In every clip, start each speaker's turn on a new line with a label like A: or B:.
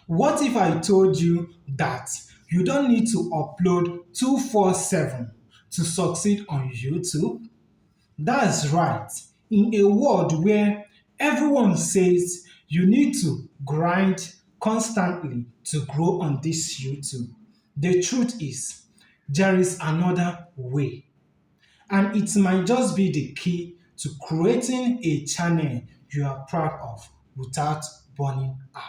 A: What if I told you that you don't need to upload 247 to succeed on YouTube? That's right. In a world where everyone says you need to grind constantly to grow on this YouTube, the truth is there is another way. And it might just be the key to creating a channel you are proud of without burning out.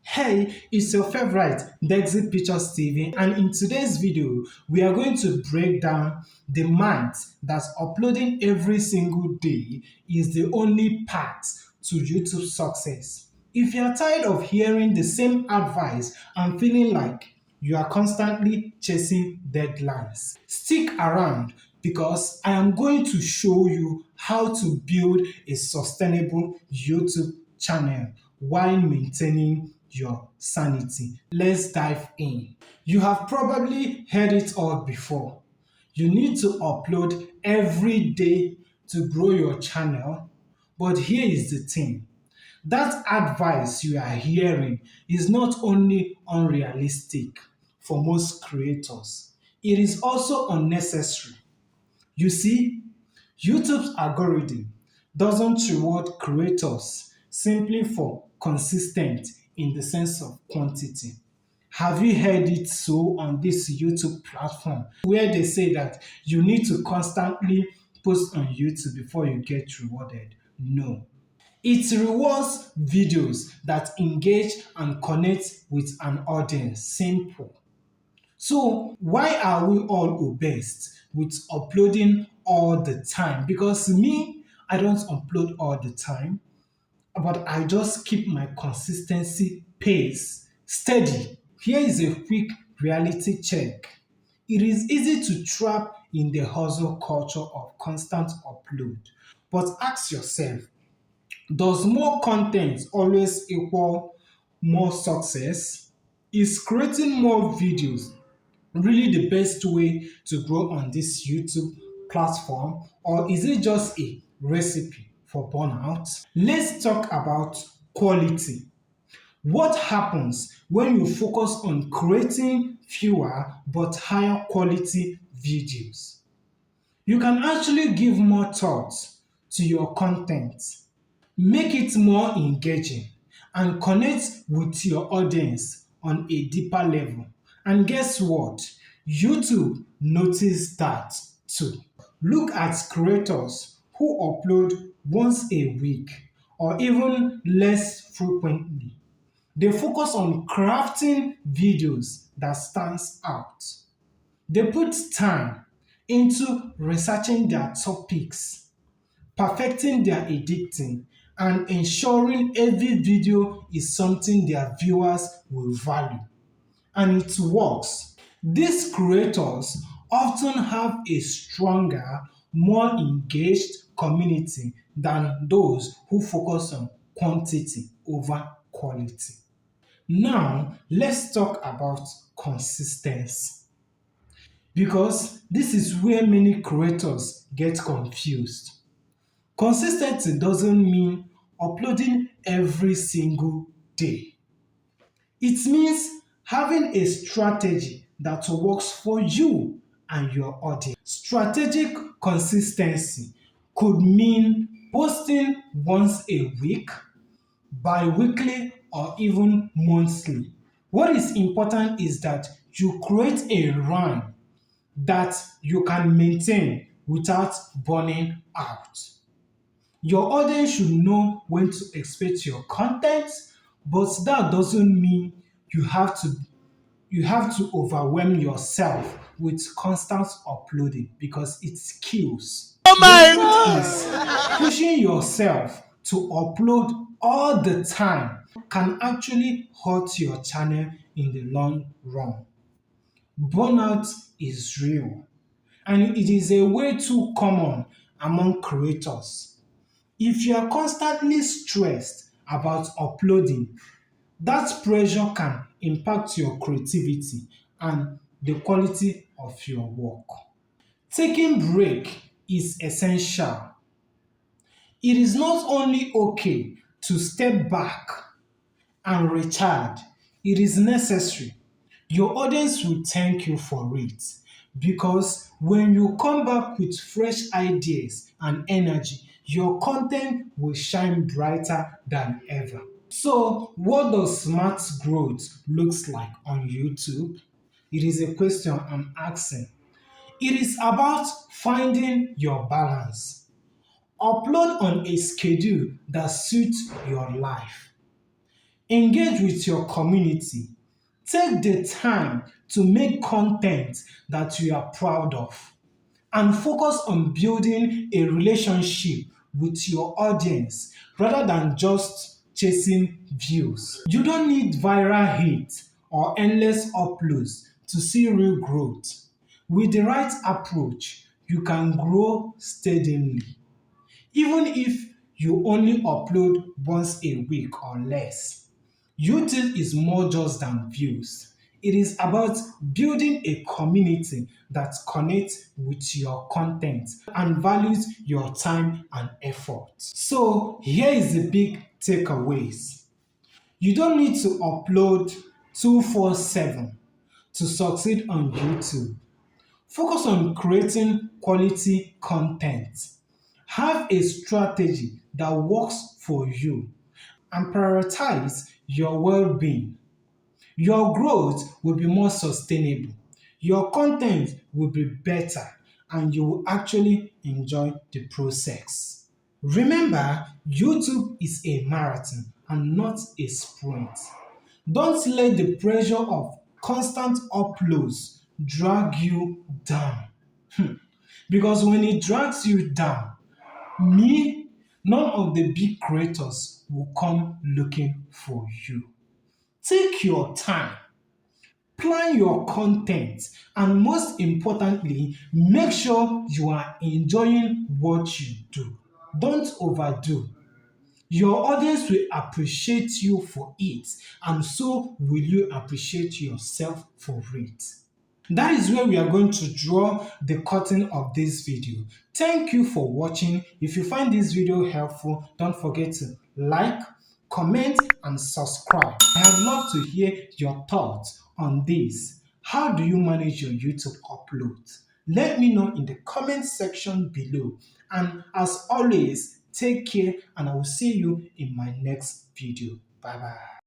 A: Hey, it's your favorite Dexy Pictures TV, and in today's video, we are going to break down the myth that uploading every single day is the only path to YouTube success. If you are tired of hearing the same advice and feeling like you are constantly chasing deadlines, stick around because I am going to show you how to build a sustainable YouTube channel while maintaining your sanity. Let's dive in. You have probably heard it all before. You need to upload every day to grow your channel, but here is the thing. That advice you are hearing is not only unrealistic for most creators, it is also unnecessary. You see, YouTube's algorithm doesn't reward creators simply for consistent in the sense of quantity. Have you heard it so on this YouTube platform where they say that you need to constantly post on YouTube before you get rewarded? No. It rewards videos that engage and connect with an audience. Simple. So why are we all obsessed with uploading all the time? Because me, I don't upload all the time, but I just keep my consistency pace steady. Here is a quick reality check. It is easy to trap in the hustle culture of constant upload. But ask yourself, does more content always equal more success? Is creating more videos really the best way to grow on this YouTube platform, or is it just a recipe for burnout? Let's talk about quality. What happens when you focus on creating fewer but higher quality videos? You can actually give more thought to your content, make it more engaging, and connect with your audience on a deeper level. And guess what? YouTube noticed that too. Look at creators who upload once a week or even less frequently. They focus on crafting videos that stands out. They put time into researching their topics, perfecting their editing, and ensuring every video is something their viewers will value. And it works. These creators often have a stronger, more engaged community than those who focus on quantity over quality. Now, let's talk about consistency because this is where many creators get confused. Consistency doesn't mean uploading every single day. It means having a strategy that works for you and your audience. Strategic consistency could mean posting once a week, bi-weekly, or even monthly. What is important is that you create a run that you can maintain without burning out. Your audience should know when to expect your content, but that doesn't mean you have to you have to overwhelm yourself with constant uploading because it kills. The truth is, pushing yourself to upload all the time can actually hurt your channel in the long run. Burnout is real, and it is a way too common among creators. If you are constantly stressed about uploading, that pressure can impact your creativity and the quality of your work. Taking break is essential. It is not only okay to step back and recharge, It is necessary. Your audience will thank you for it because when you come back with fresh ideas and energy, your content will shine brighter than ever. So, what does smart growth looks like on YouTube? It is a question I'm asking. It is about finding your balance. Upload on a schedule that suits your life. Engage with your community. Take the time to make content that you are proud of and focus on building a relationship with your audience rather than just chasing views. You don't need viral hits or endless uploads to see real growth. With the right approach, you can grow steadily. Even if you only upload once a week or less. YouTube is more just than views. It is about building a community that connects with your content and values your time and effort. So, here is the big takeaways. You don't need to upload 247 to succeed on YouTube. Focus on creating quality content. Have a strategy that works for you and prioritize your well being. Your growth will be more sustainable, your content will be better, and you will actually enjoy the process. Remember, YouTube is a marathon and not a sprint. Don't let the pressure of constant uploads drag you down. Because when it drags you down, me, none of the big creators will come looking for you. Take your time, plan your content, and most importantly, make sure you are enjoying what you do. Don't overdo. Your audience will appreciate you for it, and so will you appreciate yourself for it. That is where we are going to draw the curtain of this video. Thank you for watching. If you find this video helpful, don't forget to like, comment, and subscribe. I would love to hear your thoughts on this. How do you manage your YouTube uploads? Let me know in the comment section below. And as always, take care and I will see you in my next video. Bye bye.